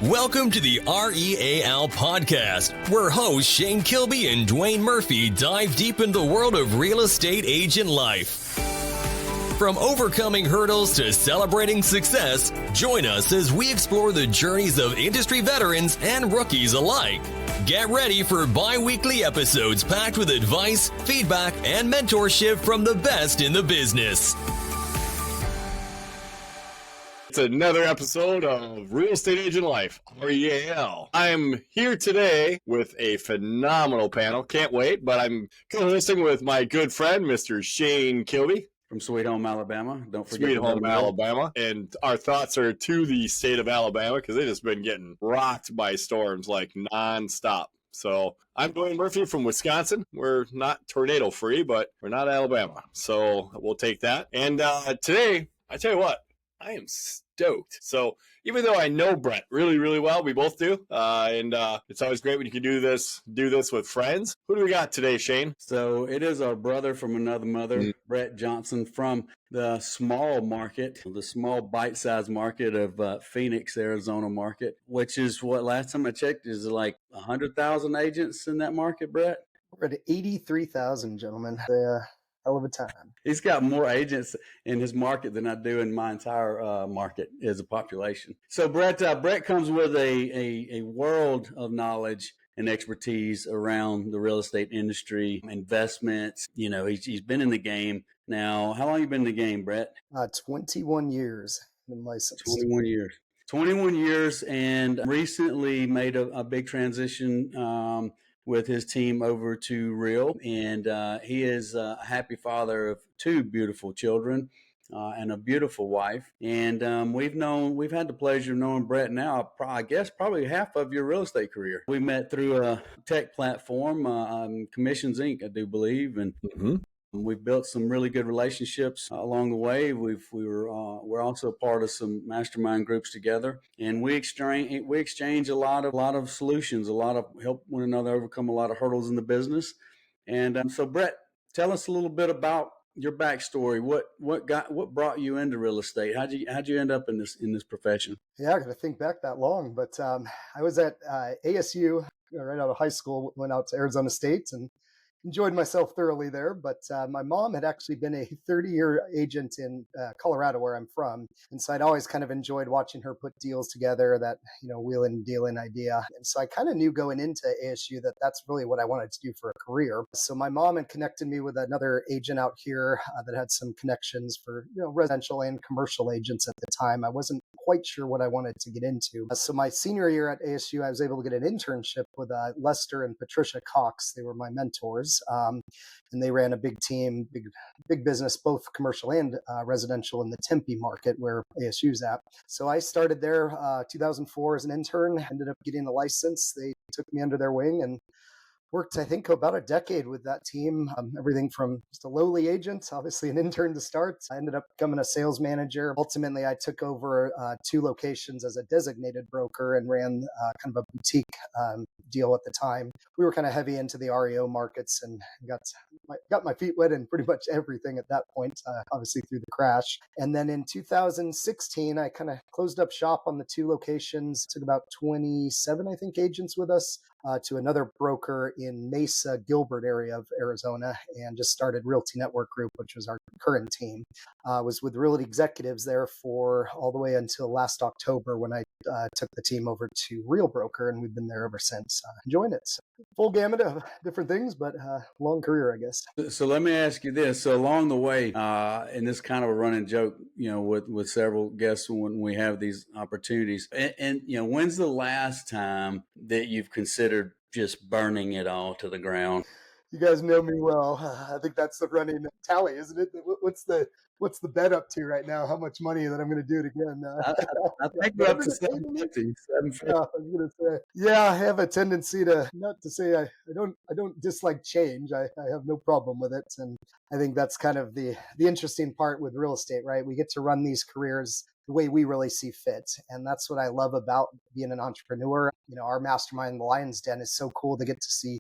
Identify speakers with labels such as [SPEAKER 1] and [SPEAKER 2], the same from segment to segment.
[SPEAKER 1] Welcome to the R.E.A.L. podcast, where hosts Shane Kilby and Duane Murphy dive deep into the world of real estate agent life. From overcoming hurdles to celebrating success, join us as we explore the journeys of industry veterans and rookies alike. Get ready for bi-weekly episodes packed with advice, feedback, and mentorship from the best in the business.
[SPEAKER 2] It's another episode of Real Estate Agent Life, R.E.A.L. I'm here today with a phenomenal panel. Can't wait, but I'm co-hosting with my good friend, Mr. Shane Kilby.
[SPEAKER 3] From Sweet Home, Alabama. Don't forget
[SPEAKER 2] Sweet Home, Alabama. And our thoughts are to the state of Alabama because they've just been getting rocked by storms like nonstop. So I'm Duane Murphy from Wisconsin. We're not tornado free, but we're not Alabama. So we'll take that. And today, I tell you what, I am stoked. So even though I know Bret really, really well, we both do, and it's always great when you can do this with friends. Who do we got today, Shane?
[SPEAKER 3] So it is our brother from another mother, Bret Johnson, from the small market, the small bite-sized market of Phoenix, Arizona market, which is what last time I checked is like 100,000 agents in that market, Bret?
[SPEAKER 4] We're at 83,000, gentlemen. Hell of a time.
[SPEAKER 3] He's got more agents in his market than I do in my entire market as a population. So Bret comes with a world of knowledge and expertise around the real estate industry, investments. You know, he's been in the game now. How long have you been in the game, Bret?
[SPEAKER 4] 21 years been licensed.
[SPEAKER 3] 21 years. 21 years, and recently made a big transition with his team over to R.E.A.L. And he is a happy father of two beautiful children and a beautiful wife. And we've had the pleasure of knowing Bret now, I guess, probably half of your real estate career. We met through a tech platform, Commissions Inc., I do believe. And we've built some really good relationships along the way. We're also part of some mastermind groups together, and we exchange a lot of solutions, a lot of help one another overcome a lot of hurdles in the business. And so, Bret, tell us a little bit about your backstory. What brought you into real estate? How'd you end up in this profession?
[SPEAKER 4] Yeah, I got to think back that long, but I was at ASU right out of high school. Went out to Arizona State and enjoyed myself thoroughly there, but my mom had actually been a 30-year agent in Colorado, where I'm from. And so I'd always kind of enjoyed watching her put deals together, that, wheeling and dealing idea. And so I kind of knew going into ASU that that's really what I wanted to do for a career. So my mom had connected me with another agent out here that had some connections for, residential and commercial agents at the time. I wasn't quite sure what I wanted to get into. So my senior year at ASU, I was able to get an internship with Lester and Patricia Cox. They were my mentors. And they ran a big team, big business, both commercial and residential in the Tempe market where ASU's at. So I started there 2004 as an intern, ended up getting a license. They took me under their wing and worked, I think, about a decade with that team. Everything from just a lowly agent, obviously an intern to start. I ended up becoming a sales manager. Ultimately, I took over 2 locations as a designated broker and ran kind of a boutique deal at the time. We were kind of heavy into the REO markets and got my feet wet in pretty much everything at that point, obviously through the crash. And then in 2016, I kind of closed up shop on the 2 locations, took about 27, I think, agents with us to another broker in Mesa, Gilbert area of Arizona, and just started Realty Network Group, which was our current team. Was with Realty Executives there for all the way until last October when I took the team over to R.E.A.L Broker, and we've been there ever since. Enjoying it. So, full gamut of different things, but long career, I guess.
[SPEAKER 3] So let me ask you this. So along the way, and this kind of a running joke, with several guests when we have these opportunities, and when's the last time that you've considered just burning it all to the ground?
[SPEAKER 4] You guys know me well. I think that's the running tally, isn't it? What's the bet up to right now? How much money that I'm going to do it again?
[SPEAKER 3] I think we're up to 750.
[SPEAKER 4] Yeah, I was going to say. Yeah, I have a tendency to not to say I don't dislike change. I have no problem with it, and I think that's kind of the interesting part with real estate, right? We get to run these careers the way we really see fit. And that's what I love about being an entrepreneur. Our mastermind, the Lion's Den, is so cool to get to see,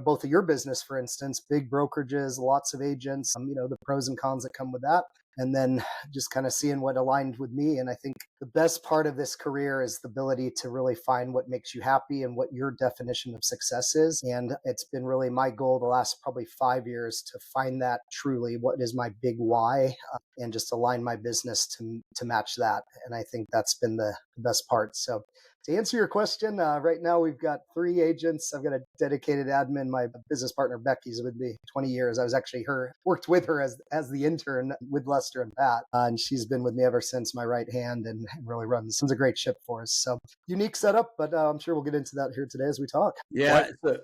[SPEAKER 4] both of your business, for instance, big brokerages, lots of agents, the pros and cons that come with that. and then just kind of seeing what aligned with me. And I think the best part of this career is the ability to really find what makes you happy and what your definition of success is. And it's been really my goal the last probably 5 years to find that truly what is my big why, and just align my business to match that. And I think that's been the best part. So to answer your question, right now we've got 3 agents. I've got a dedicated admin. My business partner, Becky's with me 20 years. I was actually worked with her as the intern with Lester and Pat. And she's been with me ever since, my right hand, and really runs a great ship for us. So unique setup, but I'm sure we'll get into that here today as we talk.
[SPEAKER 3] Yeah.
[SPEAKER 2] I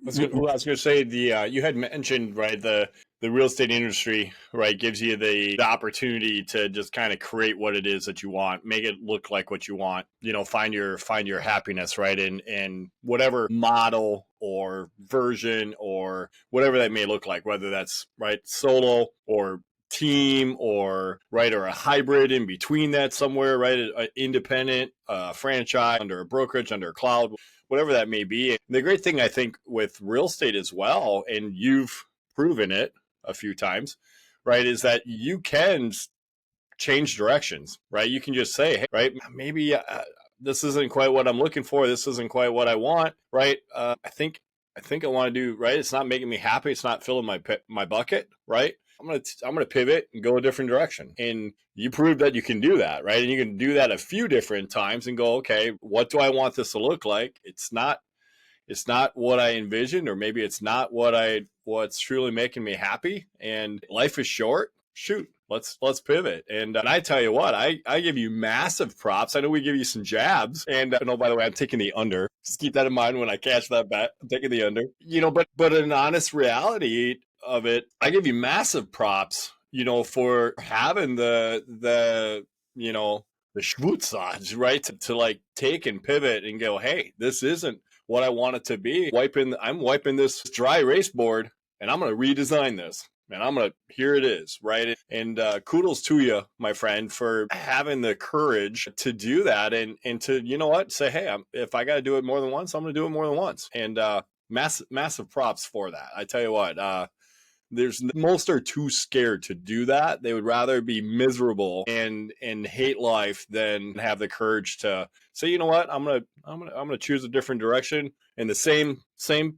[SPEAKER 2] was going to say you had mentioned, right, the real estate industry, right, gives you the opportunity to just kind of create what it is that you want, make it look like what you want, find your happiness, right, in whatever model or version or whatever that may look like, whether that's right solo or team or a hybrid in between that somewhere, right, an independent franchise under a brokerage, under a cloud, whatever that may be. And the great thing I think with real estate as well, and you've proven it a few times, right, is that you can change directions, right? You can just say, hey, right, maybe this isn't quite what I'm looking for. This isn't quite what I want, right? I think I want to do, right. It's not making me happy. It's not filling my bucket, right? I'm gonna pivot and go a different direction. And you proved that you can do that, right? And you can do that a few different times and go, okay, what do I want this to look like? It's not what I envisioned, or maybe it's not what's truly making me happy. And life is short. Shoot, let's pivot. And I tell you what, I give you massive props. I know we give you some jabs. And no, by the way, I'm taking the under. Just keep that in mind when I catch that bet. I'm taking the under. But an honest reality of it, I give you massive props, for having the schwutzage, right? To like take and pivot and go, hey, this isn't what I want it to be. I'm wiping this dry erase board and I'm going to redesign this. And here it is, right? And kudos to you, my friend, for having the courage to do that and to, say, hey, if I got to do it more than once, I'm going to do it more than once. And massive props for that. I tell you what, most are too scared to do that. They would rather be miserable and hate life than have the courage to say, you know what, I'm gonna choose a different direction in the same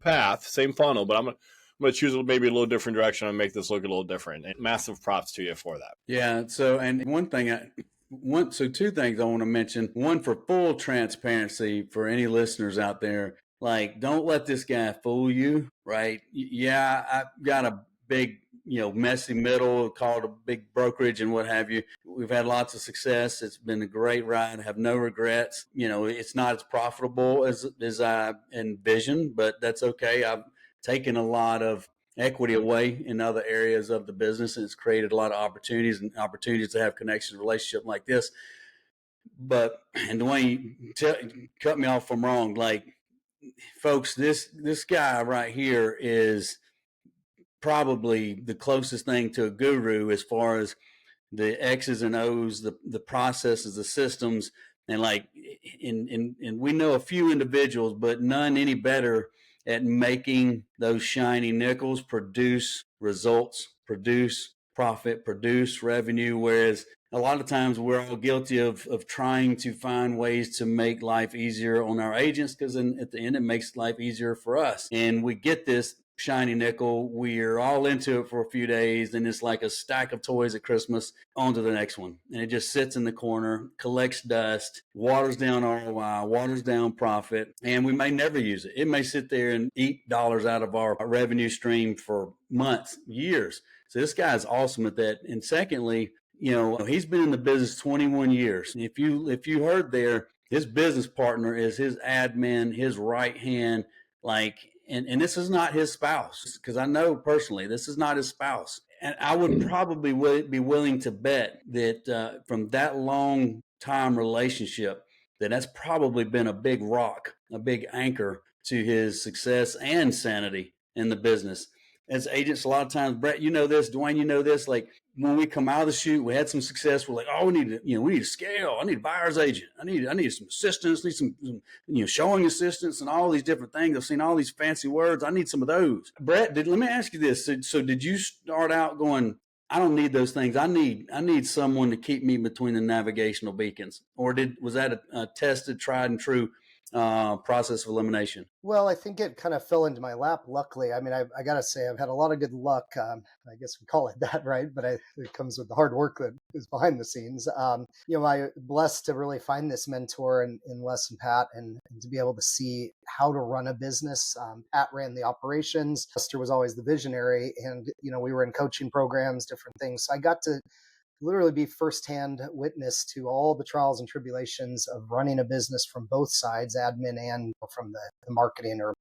[SPEAKER 2] path, same funnel, but I'm gonna choose maybe a little different direction and make this look a little different. And massive props to you for that.
[SPEAKER 3] Yeah. So, and two things I want to mention. One, for full transparency for any listeners out there, like, don't let this guy fool you, right? Yeah, I've got a big, messy middle called a big brokerage and what have you. We've had lots of success. It's been a great ride. I have no regrets. It's not as profitable as I envisioned, but that's okay. I've taken a lot of equity away in other areas of the business, and it's created a lot of opportunities to have connections, relationship like this. But, and Duane, cut me off if I'm wrong. Like, folks, this guy right here is probably the closest thing to a guru as far as the X's and O's, the processes, the systems, and like, and we know a few individuals, but none any better at making those shiny nickels produce results, produce profit, produce revenue. Whereas a lot of times we're all guilty of trying to find ways to make life easier on our agents, because at the end it makes life easier for us. And we get this shiny nickel, we're all into it for a few days, and it's like a stack of toys at Christmas. On to the next one, and it just sits in the corner, collects dust, waters down ROI, waters down profit, and we may never use it. It may sit there and eat dollars out of our revenue stream for months, years. So this guy's awesome at that. And secondly, he's been in the business 21 years. If you heard there, his business partner is his admin, his right hand, and this is not his spouse, because I know personally this is not his spouse. And I would probably be willing to bet that from that long time relationship, that's probably been a big rock, a big anchor to his success and sanity in the business. As agents, a lot of times, Bret, this, Duane, this, like when we come out of the shoot, we had some success. We're like, oh, we need to scale. I need a buyer's agent. I need some assistants, need some showing assistants and all these different things. I've seen all these fancy words. I need some of those. Bret, let me ask you this. So did you start out going, I don't need those things. I need someone to keep me between the navigational beacons. Or was that a tested, tried and true process of elimination?
[SPEAKER 4] Well, I think it kind of fell into my lap, luckily. I mean, I got to say, I've had a lot of good luck. I guess we call it that, right? But it comes with the hard work that is behind the scenes. I'm blessed to really find this mentor in Les and Pat, and to be able to see how to run a business. Pat ran the operations. Lester was always the visionary. And, we were in coaching programs, different things. So I got to literally be firsthand witness to all the trials and tribulations of running a business from both sides, admin and from the marketing or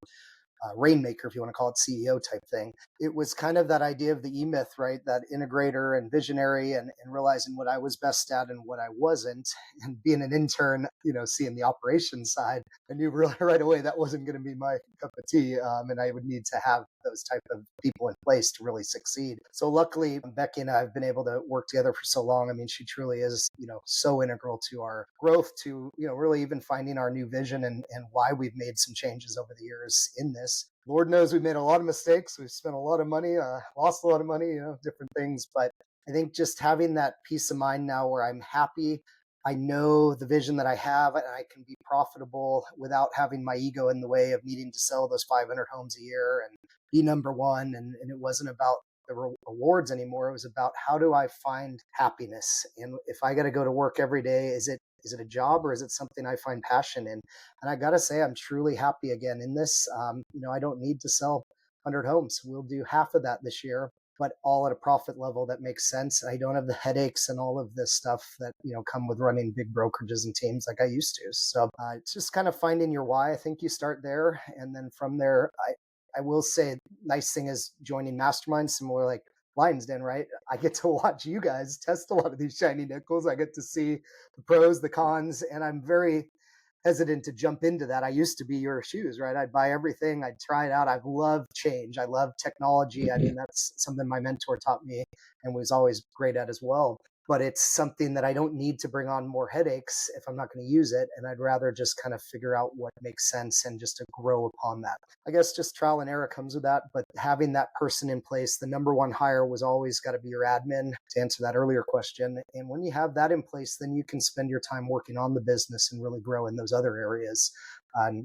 [SPEAKER 4] rainmaker, if you want to call it CEO type thing. It was kind of that idea of the E-Myth, right? That integrator and visionary and realizing what I was best at and what I wasn't. And being an intern, seeing the operations side, I knew really right away that wasn't going to be my cup of tea. And I would need to have those type of people in place to really succeed. So luckily, Becky and I have been able to work together for so long. I mean, she truly is, so integral to our growth, to, really even finding our new vision and why we've made some changes over the years in this. Lord knows we've made a lot of mistakes. We've spent a lot of money, lost a lot of money, different things. But I think just having that peace of mind now where I'm happy, I know the vision that I have, and I can be profitable without having my ego in the way of needing to sell those 500 homes a year and be number one. And it wasn't about the awards anymore. It was about, how do I find happiness? And if I got to go to work every day, is it a job, or is it something I find passion in? And I got to say, I'm truly happy again in this. I don't need to sell 100 homes. We'll do half of that this year, but all at a profit level that makes sense. I don't have the headaches and all of this stuff that, come with running big brokerages and teams like I used to. So it's just kind of finding your why. I think you start there. And then from there, I will say, nice thing is joining masterminds, similar like Lions Den, right? I get to watch you guys test a lot of these shiny nickels. I get to see the pros, the cons, and I'm very hesitant to jump into that. I used to be your shoes, right? I'd buy everything. I'd try it out. I've loved change. I love technology. I mean, that's something my mentor taught me and was always great at as well. But it's something that I don't need to bring on more headaches if I'm not going to use it. And I'd rather just kind of figure out what makes sense and just to grow upon that. I guess just trial and error comes with that. But having that person in place, the number one hire was always got to be your admin, to answer that earlier question. And when you have that in place, then you can spend your time working on the business and really grow in those other areas,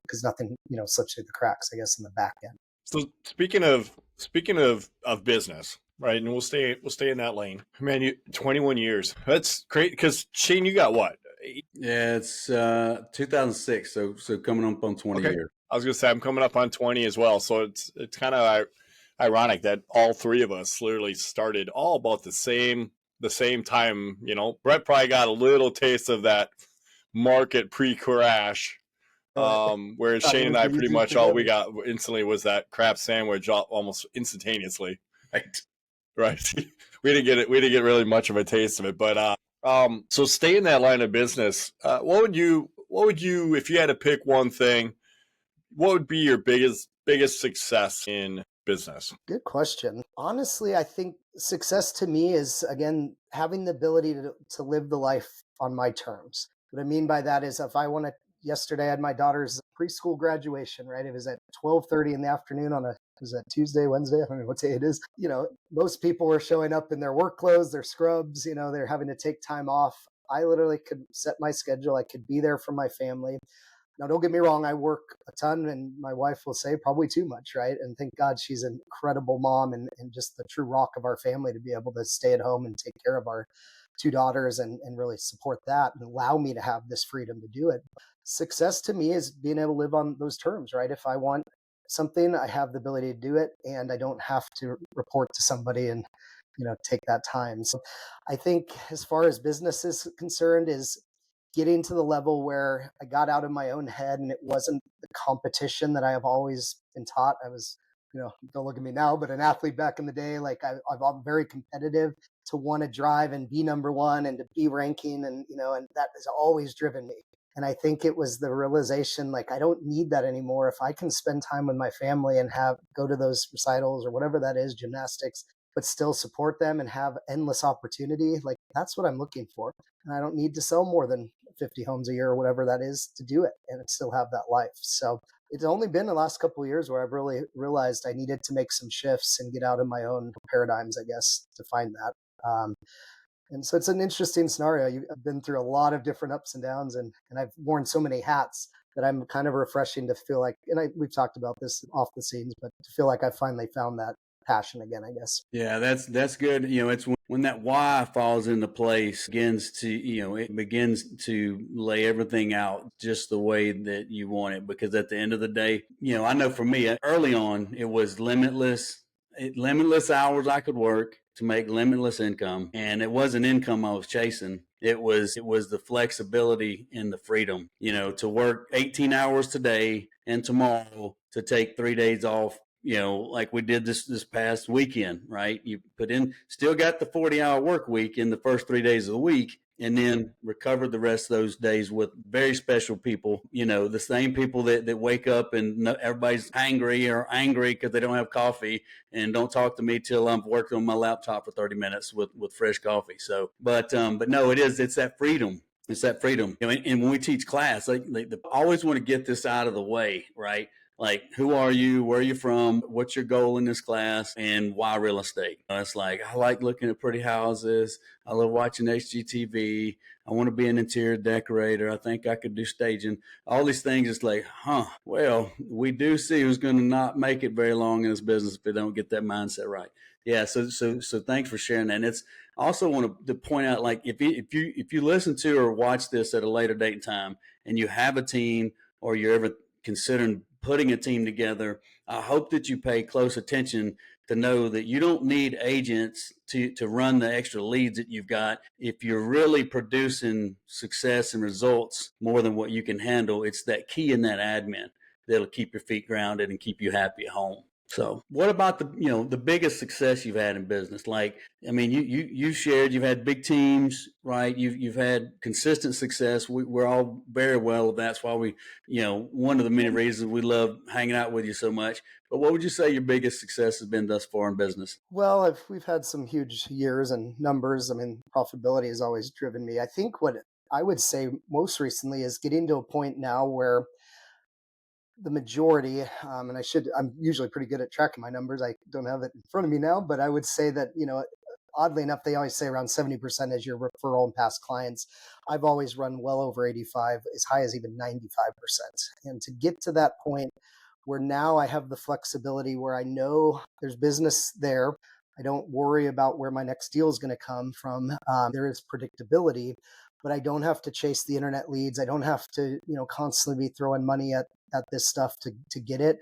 [SPEAKER 4] because nothing, slips through the cracks, I guess, in the back end.
[SPEAKER 2] So speaking of business, right? And we'll stay in that lane. Man, 21 years. That's great, because Shane, you got what?
[SPEAKER 3] Yeah, it's 2006, so coming up on 20 years.
[SPEAKER 2] I was gonna say I'm coming up on 20 as well, so it's kind of ironic that all three of us literally started all about the same time. Bret probably got a little taste of that market pre-crash. Whereas Shane and I pretty much all we got instantly was that crap sandwich almost instantaneously. Right. We didn't get really much of a taste of it, but so stay in that line of business. What would you, if you had to pick one thing, what would be your biggest success in business?
[SPEAKER 4] Good question. Honestly, I think success to me is, again, having the ability to live the life on my terms. What I mean by that is, if I want to, yesterday I had my daughter's preschool graduation, right? It was at 12:30 in the afternoon on was that Tuesday, Wednesday? I don't know what day it is. Most people were showing up in their work clothes, their scrubs, they're having to take time off. I literally could set my schedule. I could be there for my family. Now, don't get me wrong, I work a ton, and my wife will say probably too much, right? And thank God she's an incredible mom and just the true rock of our family to be able to stay at home and take care of our two daughters and really support that and allow me to have this freedom to do it. Success to me is being able to live on those terms, right? If I want something, I have the ability to do it, and I don't have to report to somebody and take that time. So I think as far as business is concerned, is getting to the level where I got out of my own head and it wasn't the competition that I have always been taught. I was, don't look at me now, but an athlete back in the day. Like I'm very competitive, to want to drive and be number one and to be ranking, and and that has always driven me. And I think it was the realization, like, I don't need that anymore. If I can spend time with my family and go to those recitals or whatever that is, gymnastics, but still support them and have endless opportunity, like, that's what I'm looking for. And I don't need to sell more than 50 homes a year or whatever that is to do it and still have that life. So it's only been the last couple of years where I've really realized I needed to make some shifts and get out of my own paradigms, I guess, to find that. And so it's an interesting scenario. I've been through a lot of different ups and downs, and I've worn so many hats that I'm kind of refreshing to feel like, and we've talked about this off the scenes, but to feel like I finally found that passion again, I guess.
[SPEAKER 3] Yeah, that's good. It's when that why falls into place, it begins to lay everything out just the way that you want it. Because at the end of the day, I know for me, early on, it was limitless hours I could work to make limitless income. And it wasn't income I was chasing. It was the flexibility and the freedom, to work 18 hours today and tomorrow, to take 3 days off, like we did this past weekend, right? You still got the 40-hour work week in the first 3 days of the week, and then recovered the rest of those days with very special people, the same people that wake up and everybody's angry because they don't have coffee and don't talk to me till I'm working on my laptop for 30 minutes with fresh coffee. So, but no, it's that freedom. It's that freedom. And when we teach class, they always want to get this out of the way, right? Like, who are you? Where are you from? What's your goal in this class? And why real estate? It's like, I like looking at pretty houses. I love watching HGTV. I want to be an interior decorator. I think I could do staging. All these things. It's like, well, we do see who's going to not make it very long in this business if they don't get that mindset right. Yeah. So thanks for sharing that. And it's also want to point out, like, if you listen to or watch this at a later date and time, and you have a team, or you're ever considering putting a team together, I hope that you pay close attention to know that you don't need agents to run the extra leads that you've got. If you're really producing success and results more than what you can handle, it's that key in that admin that'll keep your feet grounded and keep you happy at home. So what about the biggest success you've had in business? Like, I mean, you shared you've had big teams, right? You've had consistent success. We're all very well. That's why one of the many reasons we love hanging out with you so much. But what would you say your biggest success has been thus far in business?
[SPEAKER 4] Well, we've had some huge years and numbers. I mean, profitability has always driven me. I think what I would say most recently is getting to a point now where the majority, and I'm usually pretty good at tracking my numbers. I don't have it in front of me now, but I would say that, oddly enough, they always say around 70% as your referral and past clients. I've always run well over 85, as high as even 95%. And to get to that point where now I have the flexibility where I know there's business there. I don't worry about where my next deal is going to come from. There is predictability, but I don't have to chase the internet leads. I don't have to, constantly be throwing money at this stuff to get it.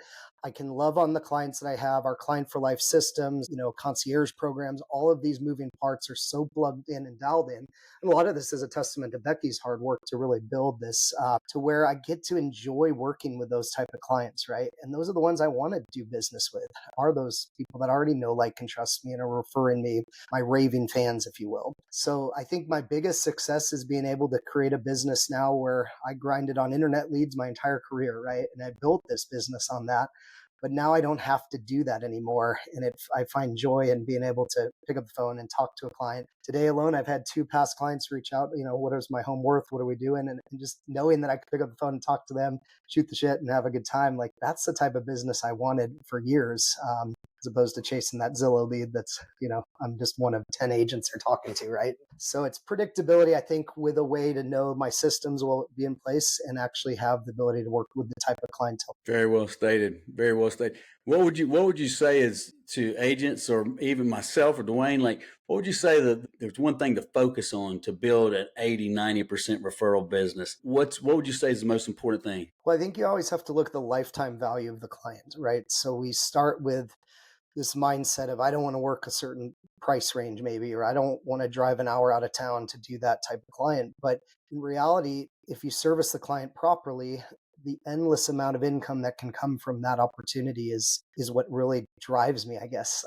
[SPEAKER 4] I can love on the clients that I have, our client for life systems, concierge programs. All of these moving parts are so plugged in and dialed in. And a lot of this is a testament to Becky's hard work to really build this to where I get to enjoy working with those type of clients, right? And those are the ones I want to do business with, are those people that already know, like, and trust me and are referring me, my raving fans, if you will. So I think my biggest success is being able to create a business now where I grinded on internet leads my entire career, right? And I built this business on that. But now I don't have to do that anymore. And I find joy in being able to pick up the phone and talk to a client. Today alone, I've had 2 past clients reach out, what is my home worth? What are we doing? And just knowing that I could pick up the phone and talk to them, shoot the shit and have a good time. Like, that's the type of business I wanted for years, as opposed to chasing that Zillow lead that's, I'm just one of 10 agents they're talking to, right? So it's predictability, I think, with a way to know my systems will be in place and actually have the ability to work with the type of clientele.
[SPEAKER 3] Very well stated. Very well stated. What would you say is to agents, or even myself or Duane, like, what would you say that there's one thing to focus on to build an 80-90% referral business? What would you say is the most important thing?
[SPEAKER 4] Well, I think you always have to look at the lifetime value of the client, right? So we start with this mindset of, I don't want to work a certain price range maybe, or I don't want to drive an hour out of town to do that type of client. But in reality, if you service the client properly, the endless amount of income that can come from that opportunity is what really drives me, I guess.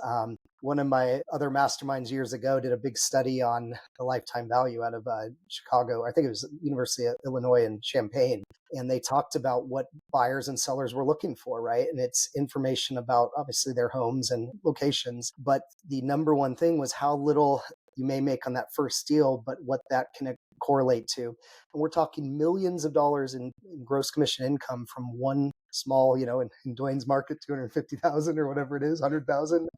[SPEAKER 4] One of my other masterminds years ago did a big study on the lifetime value out of Chicago. I think it was University of Illinois in Champaign. And they talked about what buyers and sellers were looking for, right? And it's information about obviously their homes and locations. But the number one thing was how little you may make on that first deal, but what that can correlate to. And we're talking millions of dollars in gross commission income from one small, in Duane's market, 250,000 or whatever it is, 100,000,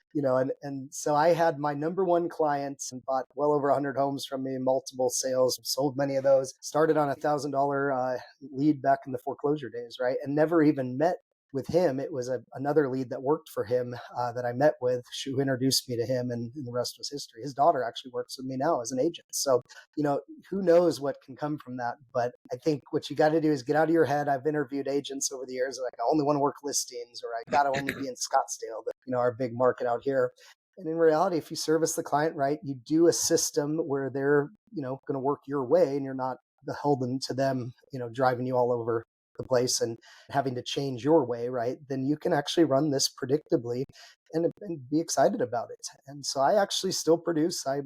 [SPEAKER 4] and so I had my number one client and bought well over 100 homes from me, multiple sales, sold many of those, started on $1,000 lead back in the foreclosure days, right? And never even met with him. It was another lead that worked for him that I met with, who introduced me to him, and the rest was history. His daughter actually works with me now as an agent. So, who knows what can come from that? But I think what you got to do is get out of your head. I've interviewed agents over the years, like, I only want to work listings, or I got to only be in Scottsdale, our big market out here. And in reality, if you service the client right, you do a system where they're, going to work your way, and you're not beholden to them, driving you all over the place and having to change your way, right? Then you can actually run this predictably and be excited about it. And so I actually still produce. I,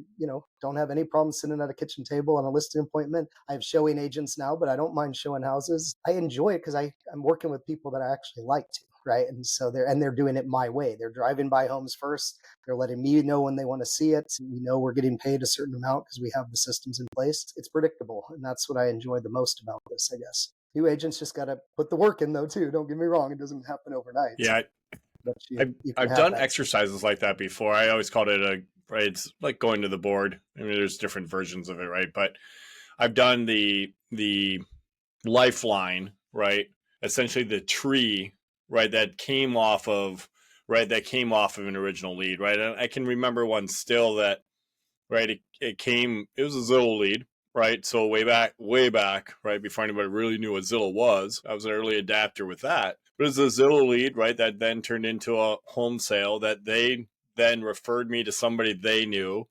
[SPEAKER 4] don't have any problem sitting at a kitchen table on a listing appointment. I have showing agents now, but I don't mind showing houses. I enjoy it because I'm working with people that I actually like to, right? And so they're doing it my way. They're driving by homes first. They're letting me know when they want to see it. We know we're getting paid a certain amount because we have the systems in place. It's predictable. And that's what I enjoy the most about this, I guess. New agents just got to put the work in, though, too. Don't get me wrong. It doesn't happen overnight.
[SPEAKER 2] Yeah.
[SPEAKER 4] But
[SPEAKER 2] I've done exercises like that before. I always called it right. It's like going to the board. I mean, there's different versions of it, right? But I've done the lifeline, right? Essentially the tree, right? That came off of an original lead, right? And I can remember one still that, right? It was a Zillow lead. Right. So way back, right, before anybody really knew what Zillow was, I was an early adapter with that. But it was a Zillow lead, right, that then turned into a home sale that they then referred me to somebody they knew.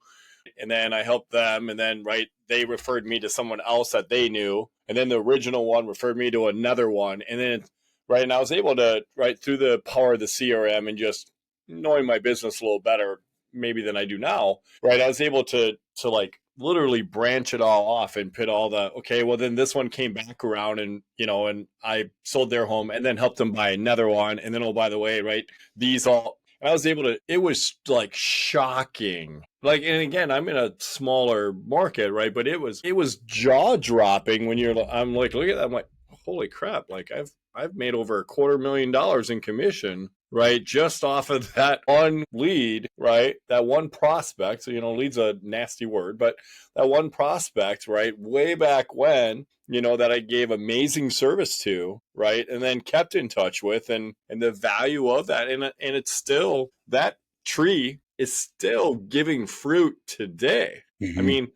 [SPEAKER 2] And then I helped them. And then, right, they referred me to someone else that they knew. And then the original one referred me to another one. And then, right, and I was able to, right, through the power of the CRM and just knowing my business a little better, maybe than I do now, right, I was able to like literally branch it all off and put all okay, well then this one came back around and, and I sold their home and then helped them buy another one. And then, oh, by the way, right, I was able to, it was like shocking. Like, and again, I'm in a smaller market, right? But it was jaw dropping when I'm like, look at that. I'm like, holy crap. Like I've made over $250,000 in commission, right? Just off of that one lead, right? That one prospect. So, lead's a nasty word, but that one prospect, right? Way back when, that I gave amazing service to, right? And then kept in touch with and the value of that. And it's still, that tree is still giving fruit today. Mm-hmm. I mean,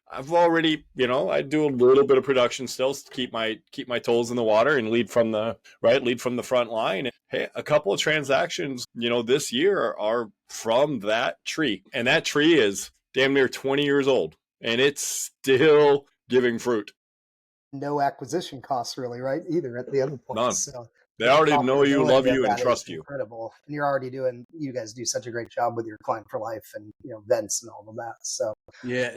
[SPEAKER 2] I've already, I do a little bit of production still to keep my toes in the water and lead from the front line. Hey, a couple of transactions, this year are from that tree. And that tree is damn near 20 years old and it's still giving fruit.
[SPEAKER 4] No acquisition costs really, right? Either at the other point.
[SPEAKER 2] None.
[SPEAKER 4] So
[SPEAKER 2] they already know you, love you, and trust you.
[SPEAKER 4] Incredible. And you guys do such a great job with your client for life and, events and all of that. So
[SPEAKER 3] yeah,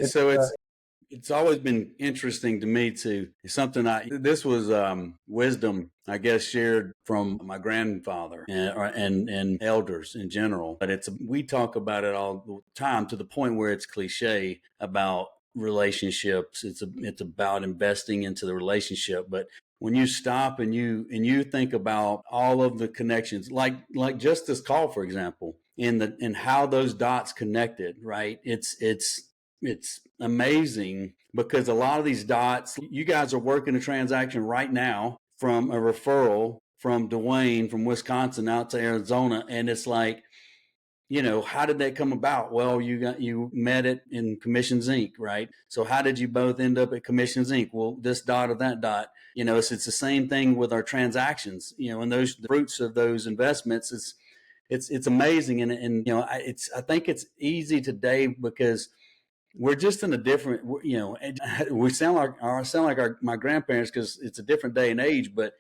[SPEAKER 3] it's always been interesting to me this was wisdom, I guess, shared from my grandfather and elders in general. But we talk about it all the time to the point where it's cliche about relationships. It's about investing into the relationship. But when you stop and you think about all of the connections, like just this call, for example, and how those dots connected, right? It's amazing because a lot of these dots, you guys are working a transaction right now from a referral from Duane from Wisconsin out to Arizona. And it's like, how did that come about? Well, you met it in Commissions Inc., right? So how did you both end up at Commissions Inc.? Well, this dot or that dot, it's the same thing with our transactions, and the fruits of those investments it's amazing. And I think it's easy today because we're just in a different, we sound like my grandparents because it's a different day and age, but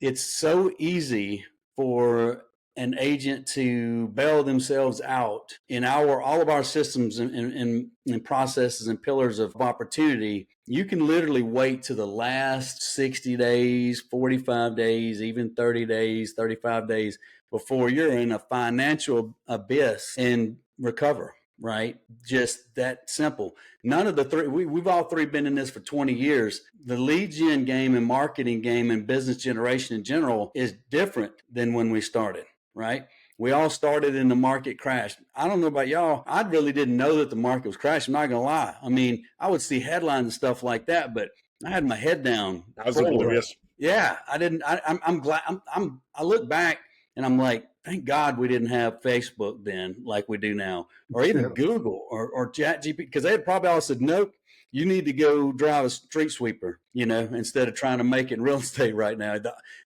[SPEAKER 3] it's so easy for an agent to bail themselves out in all of our systems and processes and pillars of opportunity. You can literally wait to the last 60 days, 45 days, even 30 days, 35 days before you're in a financial abyss and recover. right? Just that simple. None of the three, we've all three been in this for 20 years. The lead gen game and marketing game and business generation in general is different than when we started, right? We all started in the market crash. I don't know about y'all. I really didn't know that the market was crashing. I'm not going to lie. I mean, I would see headlines and stuff like that, but I had my head down.
[SPEAKER 2] I was oblivious.
[SPEAKER 3] Yeah, I didn't. I'm glad. I look back and I'm like, thank God we didn't have Facebook then, like we do now, or even Google or ChatGPT, because they had probably all said, nope, you need to go drive a street sweeper, instead of trying to make it in real estate right now.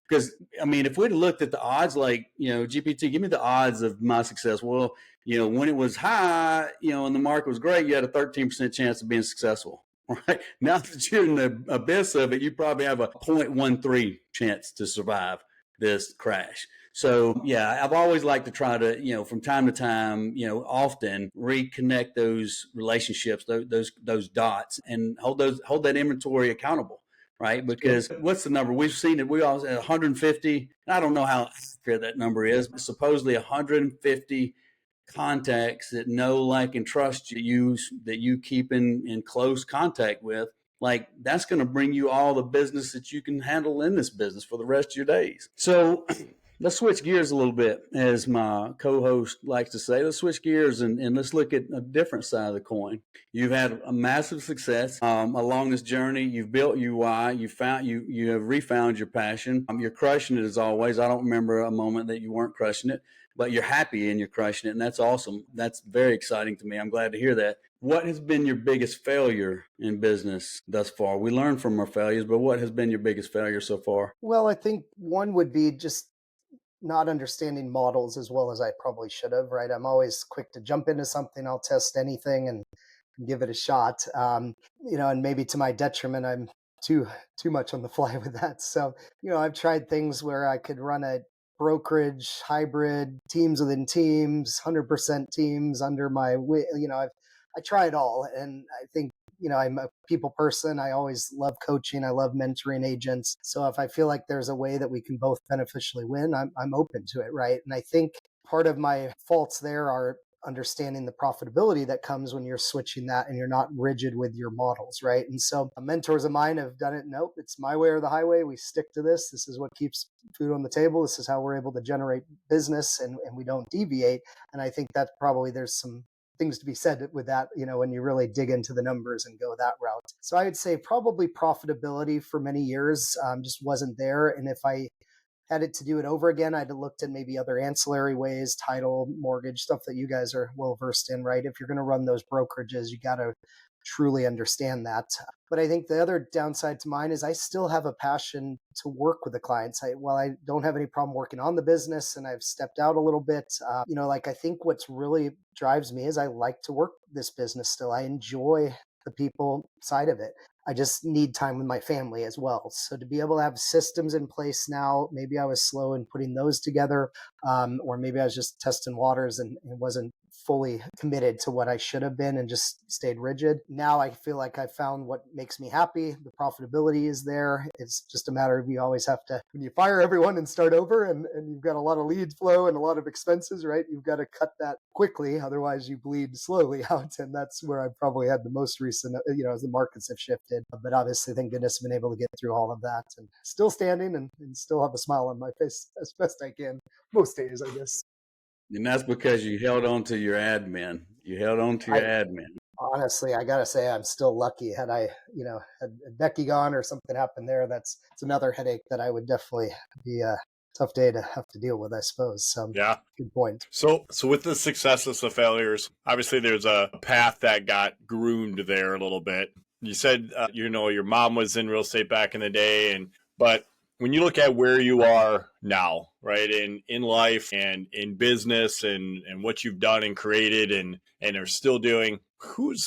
[SPEAKER 3] Because I mean, if we'd looked at the odds, like GPT, give me the odds of my success. Well, when it was high, and the market was great, you had a 13% chance of being successful. Right now that you're in the abyss of it, you probably have a 0.13 chance to survive this crash. So yeah, I've always liked to try to, from time to time, often reconnect those relationships, those dots, and hold that inventory accountable, right? Because what's the number? We've seen it. We all 150. I don't know how accurate that number is, but supposedly 150 contacts that know, like, and trust you, that you keep in close contact with, like, that's going to bring you all the business that you can handle in this business for the rest of your days. So let's switch gears a little bit, as my co-host likes to say. Let's switch gears and let's look at a different side of the coin. You've had a massive success along this journey. You've built UI. You have refound your passion. You're crushing it as always. I don't remember a moment that you weren't crushing it, but you're happy and you're crushing it, and that's awesome. That's very exciting to me. I'm glad to hear that. What has been your biggest failure in business thus far? We learn from our failures, but what has been your biggest failure so far?
[SPEAKER 4] Well, I think one would be just not understanding models as well as I probably should have, right? I'm always quick to jump into something. I'll test anything and give it a shot. And maybe to my detriment, I'm too much on the fly with that. So, I've tried things where I could run a brokerage, hybrid, teams within teams, 100% teams under my, I try it all. And I think, I'm a people person. I always love coaching. I love mentoring agents. So if I feel like there's a way that we can both beneficially win, I'm open to it, right? And I think part of my faults there are understanding the profitability that comes when you're switching that and you're not rigid with your models, right? And so mentors of mine have done it. Nope, it's my way or the highway. We stick to this. This is what keeps food on the table. This is how we're able to generate business, and we don't deviate. And I think that probably there's some things to be said with that, when you really dig into the numbers and go that route. So I would say probably profitability for many years just wasn't there. And if I had it to do it over again, I'd have looked at maybe other ancillary ways, title, mortgage, stuff that you guys are well versed in, right? If you're going to run those brokerages, you got to truly understand that. But I think the other downside to mine is I still have a passion to work with the clients. While I don't have any problem working on the business and I've stepped out a little bit, I think what's really drives me is I like to work this business still. I enjoy the people side of it. I just need time with my family as well. So to be able to have systems in place now, maybe I was slow in putting those together, or maybe I was just testing waters and wasn't fully committed to what I should have been and just stayed rigid. Now I feel like I found what makes me happy. The profitability is there. It's just a matter of you always have to, when you fire everyone and start over and you've got a lot of lead flow and a lot of expenses, right? You've got to cut that quickly. Otherwise you bleed slowly out. And that's where I've probably had the most recent, as the markets have shifted. But obviously, thank goodness I've been able to get through all of that and still standing and still have a smile on my face as best I can most days, I guess.
[SPEAKER 3] And that's because you held on to your admin.
[SPEAKER 4] Honestly, I gotta say, I'm still lucky. Had Becky gone or something happened there, it's another headache that I would definitely be a tough day to have to deal with, I suppose. So
[SPEAKER 2] yeah,
[SPEAKER 4] good point.
[SPEAKER 2] So with the successes, the failures, obviously there's a path that got groomed there a little bit. You said, your mom was in real estate back in the day, but when you look at where you are now, right, in life and in business and what you've done and created and are still doing,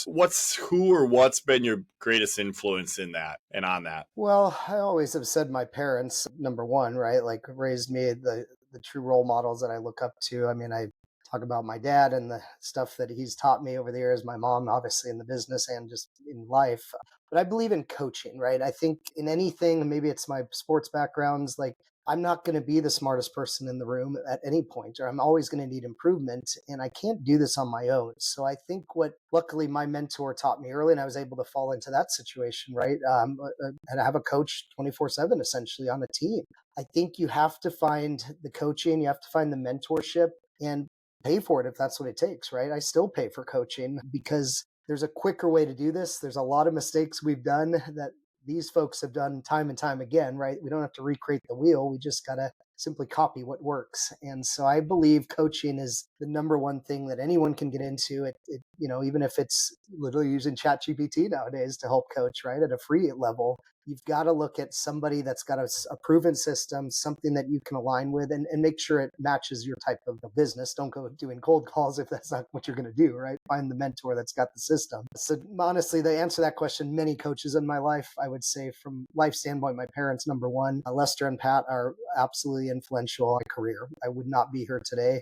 [SPEAKER 2] what's been your greatest influence in that and on that?
[SPEAKER 4] Well, I always have said my parents, number one, right, like raised me the true role models that I look up to. I mean, I talk about my dad and the stuff that he's taught me over the years, my mom, obviously in the business and just in life. but I believe in coaching, right? I think in anything, maybe it's my sports backgrounds, like I'm not going to be the smartest person in the room at any point, or I'm always going to need improvement. And I can't do this on my own. So I think what luckily my mentor taught me early, and I was able to fall into that situation, right? And I have a coach 24/7 essentially on a team. I think you have to find the coaching, you have to find the mentorship and pay for it if that's what it takes, right? I still pay for coaching because there's a quicker way to do this. There's a lot of mistakes we've done that these folks have done time and time again, right? We don't have to recreate the wheel. We just got to simply copy what works. And so I believe coaching is the number one thing that anyone can get into. Even if it's literally using ChatGPT nowadays to help coach, right? At a free level, you've got to look at somebody that's got a proven system, something that you can align with and make sure it matches your type of business. Don't go doing cold calls if that's not what you're going to do, right? Find the mentor that's got the system. So honestly, to answer that question, many coaches in my life, I would say from life standpoint, my parents, number one, Lester and Pat are absolutely influential in my career. I would not be here today.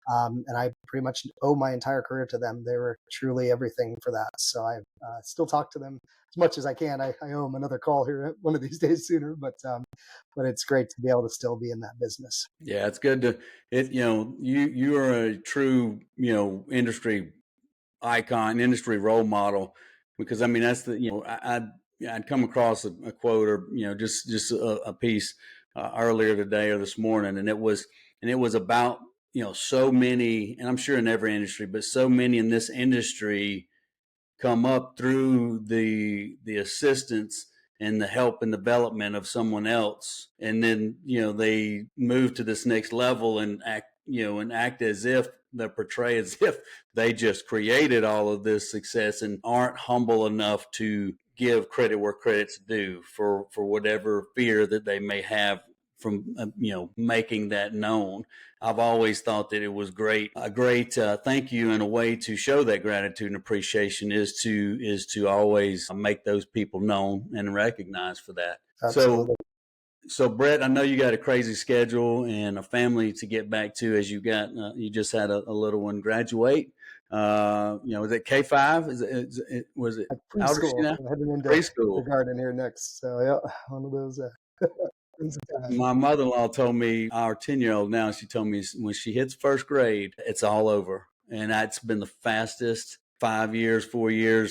[SPEAKER 4] And I pretty much owe my entire career to them. They were truly everything for that. So I still talk to them as much as I can. I owe them another call here one of these days sooner, but it's great to be able to still be in that business.
[SPEAKER 3] Yeah, it's good to you are a true, industry icon, industry role model, because I mean, that's I'd come across a quote or, just a piece earlier today or this morning. And it was about, so many, and I'm sure in every industry, but so many in this industry come up through the assistance and the help and development of someone else, and then they move to this next level and act as if they portray as if they just created all of this success and aren't humble enough to give credit where credit's due for whatever fear that they may have from making that known. I've always thought that it was a great thank you, and a way to show that gratitude and appreciation is to always make those people known and recognized for that.
[SPEAKER 4] Absolutely.
[SPEAKER 3] So Bret, I know you got a crazy schedule and a family to get back to, as you just had a little one graduate. Was it K5? Was it
[SPEAKER 4] preschool? Heading into
[SPEAKER 3] preschool
[SPEAKER 4] garden here next. So yeah, one of those.
[SPEAKER 3] My mother-in-law told me, our 10-year-old now, she told me when she hits first grade, it's all over. And that's been the fastest 4 years.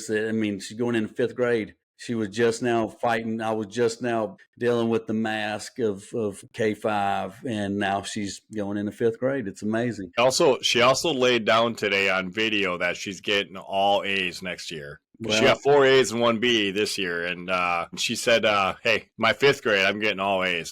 [SPEAKER 3] She's going into fifth grade. She was just now fighting. I was just now dealing with the mask of K5, and now she's going into fifth grade. It's amazing.
[SPEAKER 2] She also laid down today on video that she's getting all A's next year.
[SPEAKER 3] Well,
[SPEAKER 2] she got 4 A's and 1 B this year, and she said, hey, my fifth grade, I'm getting all A's.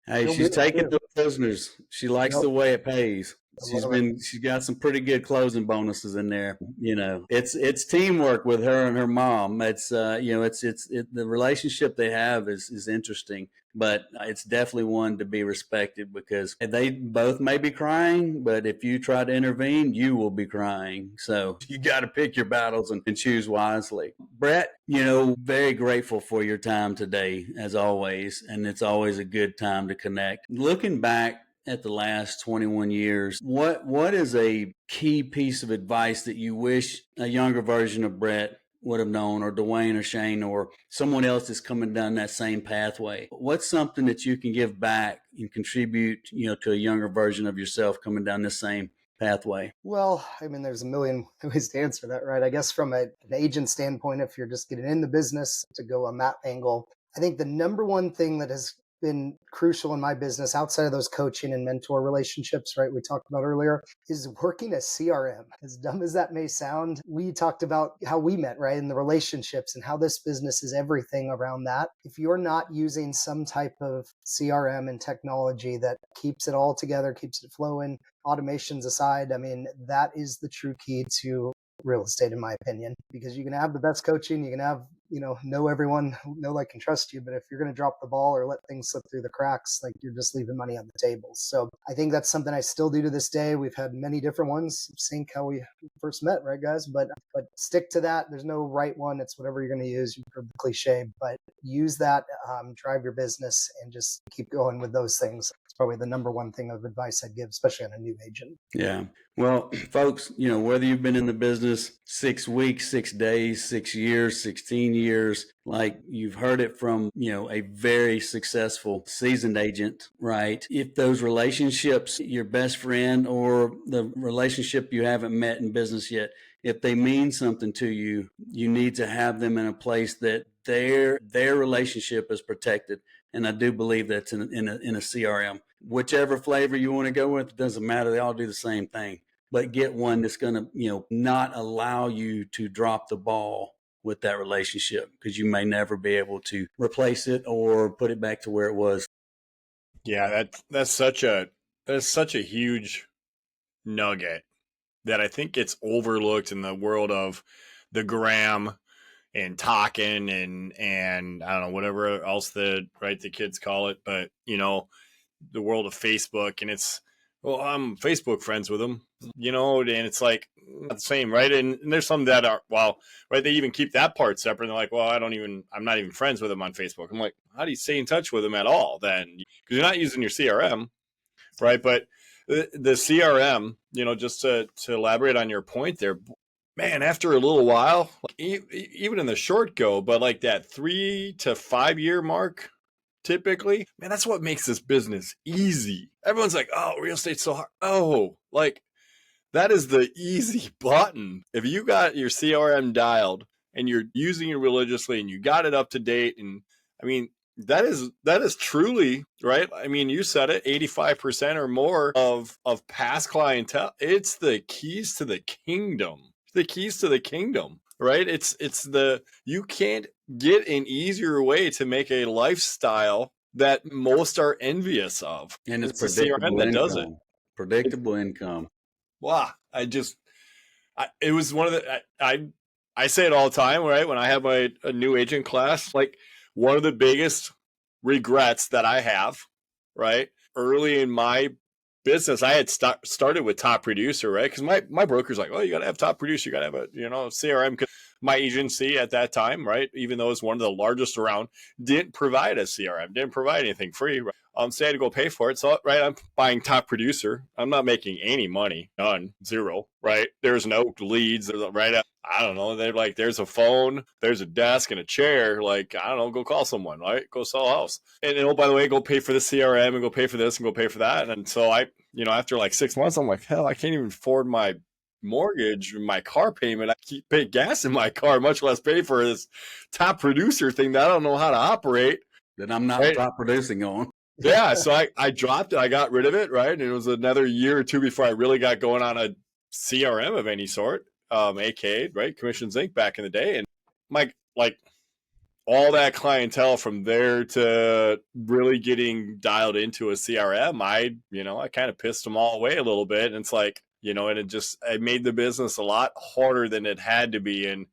[SPEAKER 3] Hey, she's taking the prisoners. She likes the way it pays. She's got some pretty good closing bonuses in there. It's teamwork with her and her mom. It's the relationship they have is interesting, but it's definitely one to be respected, because they both may be crying, but if you try to intervene, you will be crying. So you got to pick your battles and choose wisely. Bret, very grateful for your time today, as always, and it's always a good time to connect. Looking back at the last 21 years, what is a key piece of advice that you wish a younger version of Bret would have known, or Duane or Shane or someone else that's coming down that same pathway? What's something that you can give back and contribute, to a younger version of yourself coming down this same pathway?
[SPEAKER 4] Well, I mean, there's a million ways to answer that, right? I guess from an agent standpoint, if you're just getting in the business, to go on that angle, I think the number one thing that has been crucial in my business, outside of those coaching and mentor relationships, right, we talked about earlier, is working a CRM. As dumb as that may sound, we talked about how we met, right, and the relationships and how this business is everything around that. If you're not using some type of CRM and technology that keeps it all together, keeps it flowing, automations aside, I mean, that is the true key to real estate, in my opinion, because you can have the best coaching, you can have, know everyone, know, like, and trust you. But if you're going to drop the ball or let things slip through the cracks, like, you're just leaving money on the table. So I think that's something I still do to this day. We've had many different ones. Sync how we first met, right, guys? But stick to that. There's no right one. It's whatever you're going to use. You've heard the cliche, but use that, drive your business, and just keep going with those things. It's probably the number one thing of advice I'd give, especially on a new agent.
[SPEAKER 3] Yeah. Well, folks, whether you've been in the business 6 weeks, 6 days, 6 years, 16 years, like you've heard it from, a very successful seasoned agent, right? If those relationships, your best friend or the relationship you haven't met in business yet, if they mean something to you, you need to have them in a place that their relationship is protected. And I do believe that's in a CRM. Whichever flavor you want to go with, it doesn't matter. They all do the same thing. But get one that's going to, not allow you to drop the ball with that relationship, because you may never be able to replace it or put it back to where it was.
[SPEAKER 2] Yeah, that's such a huge nugget that I think gets overlooked in the world of the gram and talking and I don't know, whatever else the kids call it, but the world of Facebook, and it's, well, I'm Facebook friends with them, and it's like not the same, right? And there's some that are, well, right, they even keep that part separate. And they're like, well, I'm not even friends with them on Facebook. I'm like, how do you stay in touch with them at all then? Because you're not using your CRM, right? But the CRM, just to elaborate on your point there, man, after a little while, even in the short go, but like that 3 to 5 year mark, typically, man, that's what makes this business easy. Everyone's like, oh, real estate's so hard. Oh, like that is the easy button. If you got your CRM dialed and you're using it religiously and you got it up to date, and I mean, that is truly, right? I mean, you said it, 85% or more of past clientele. It's the keys to the kingdom. The keys to the kingdom, right? It's you can't get an easier way to make a lifestyle that most are envious of.
[SPEAKER 3] And it's
[SPEAKER 2] the CRM that does it.
[SPEAKER 3] Predictable income.
[SPEAKER 2] Wow. It was one of the, I say it all the time, right? When I have a new agent class, like one of the biggest regrets that I have, right? Early in my business, I had started with top producer, right? Because my broker's like, oh, you got to have top producer, you got to have a CRM. Because my agency at that time, right, even though it's one of the largest around, didn't provide a CRM, didn't provide anything free. So I had to go pay for it. So right, I'm buying top producer. I'm not making any money, none, zero. Right, there's no leads. Right, I don't know. They're like, there's a phone, there's a desk, and a chair. Like, I don't know, go call someone, right? Go sell a house. And oh, by the way, go pay for the CRM and go pay for this and go pay for that. And so I, after like 6 months, I'm like, hell, I can't even afford my mortgage, my car payment. I keep paying gas in my car, much less pay for this top producer thing that I don't know how to operate.
[SPEAKER 3] That I'm not top producing on.
[SPEAKER 2] Yeah, so I dropped it. I got rid of it, right? And it was another year or two before I really got going on a CRM of any sort, aka, right, Commissions Inc. back in the day. And like all that clientele from there to really getting dialed into a CRM, I kind of pissed them all away a little bit. And it's like, and it made the business a lot harder than it had to be. And,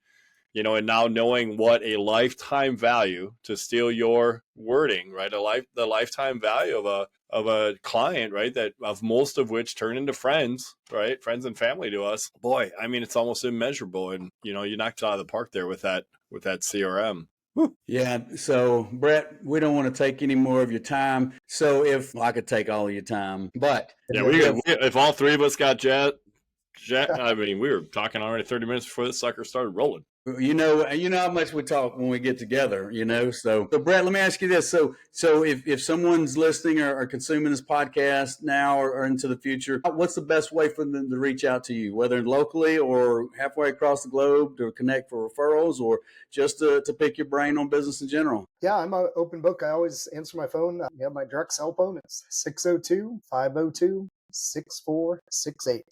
[SPEAKER 2] and now knowing what a lifetime value, to steal your wording, right? The lifetime value of a client, right? That of most of which turn into friends, right? Friends and family to us. Boy, I mean, it's almost immeasurable. And, you knocked it out of the park there with that CRM.
[SPEAKER 3] Woo. Yeah. So, Bret, we don't want to take any more of your time. So I could take all of your time, but
[SPEAKER 2] yeah, if all three of us got jet, I mean, we were talking already 30 minutes before this sucker started rolling.
[SPEAKER 3] You know how much we talk when we get together, So Bret, let me ask you this. So if someone's listening or consuming this podcast now or into the future, what's the best way for them to reach out to you, whether locally or halfway across the globe, to connect for referrals or just to pick your brain on business in general?
[SPEAKER 4] Yeah, I'm an open book. I always answer my phone. You have my direct cell phone. It's 602-502-6468.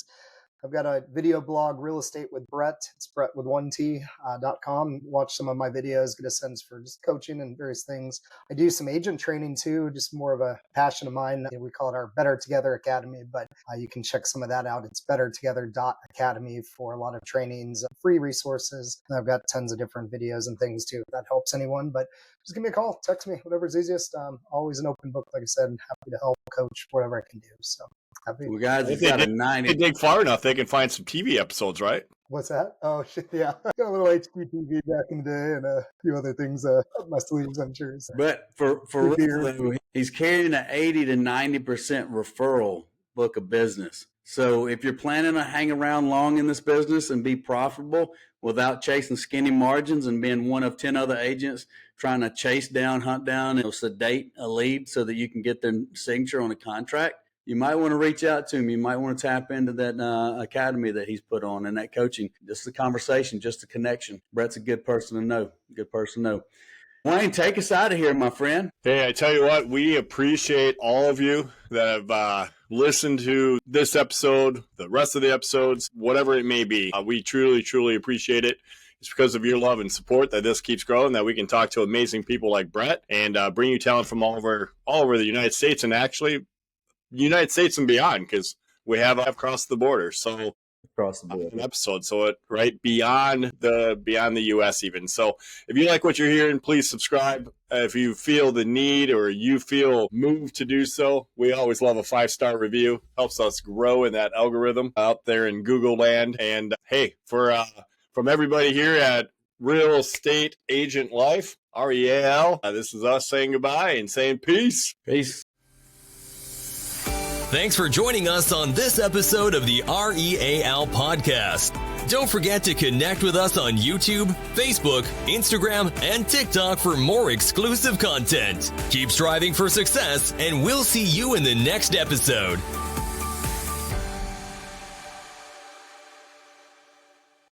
[SPEAKER 4] I've got a video blog, Real Estate with Bret. It's Bret with 1T.com. Watch some of my videos, get a sense for just coaching and various things. I do some agent training too, just more of a passion of mine. We call it our Better Together Academy, but you can check some of that out. It's bettertogether.academy for a lot of trainings, free resources. And I've got tons of different videos and things too, if that helps anyone. But just give me a call, text me, whatever's easiest. Always an open book, like I said, happy to help coach whatever I can do. So
[SPEAKER 3] well, guys, it's got a 90.
[SPEAKER 2] If they dig far enough, they can find some TV episodes, right?
[SPEAKER 4] What's that? Oh, shit, yeah. Got a little HGTV back in the day and a few other things up my sleeves, I'm sure. So.
[SPEAKER 3] But for real, he's carrying an 80 to 90% referral book of business. So if you're planning to hang around long in this business and be profitable without chasing skinny margins and being one of 10 other agents trying to chase down, hunt down, and sedate a lead so that you can get their signature on a contract, you might want to reach out to him. You might want to tap into that academy that he's put on and that coaching. Just a conversation, just a connection. Bret's a good person to know. Good person to know. Duane, take us out of here, my friend.
[SPEAKER 2] Hey, I tell you what, we appreciate all of you that have listened to this episode, the rest of the episodes, whatever it may be. We truly, truly appreciate it. It's because of your love and support that this keeps growing, that we can talk to amazing people like Bret and bring you talent from all over the United States, and actually United States and beyond, because we have across the border. So
[SPEAKER 3] across the board,
[SPEAKER 2] an episode, so it right beyond the U.S. even. So if you like what you're hearing, please subscribe. If you feel the need or you feel moved to do so, we always love a 5-star review. Helps us grow in that algorithm out there in Google land. And hey, from everybody here at Real Estate Agent Life, R.E.A.L, this is us saying goodbye and saying peace.
[SPEAKER 3] Peace.
[SPEAKER 1] Thanks for joining us on this episode of the R.E.A.L podcast. Don't forget to connect with us on YouTube, Facebook, Instagram, and TikTok for more exclusive content. Keep striving for success, and we'll see you in the next episode.